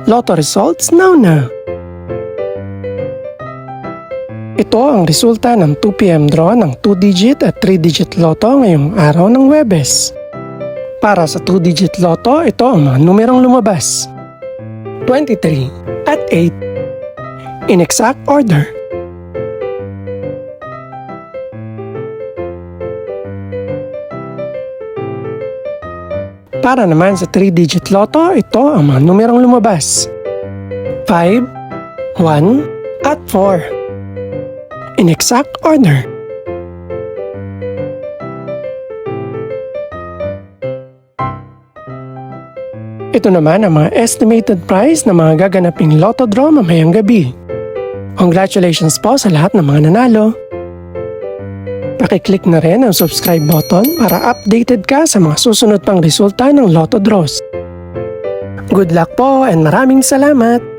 Lotto results now. Ito ang resulta ng 2 PM draw ng 2-digit at 3-digit lotto ngayong araw ng Huwebes. Para sa 2-digit lotto, ito ang mga numerong lumabas. 23 at 8. In exact order. Para naman sa 3-digit lotto, ito ang mga numerong lumabas. 5, 1, at 4. In exact order. Ito naman ang mga estimated price ng mga gaganaping lotto draw mamayang gabi. Congratulations po sa lahat ng mga nanalo. Pakiclick na rin ang subscribe button para updated ka sa mga susunod pang resulta ng lotto draws. Good luck po and maraming salamat!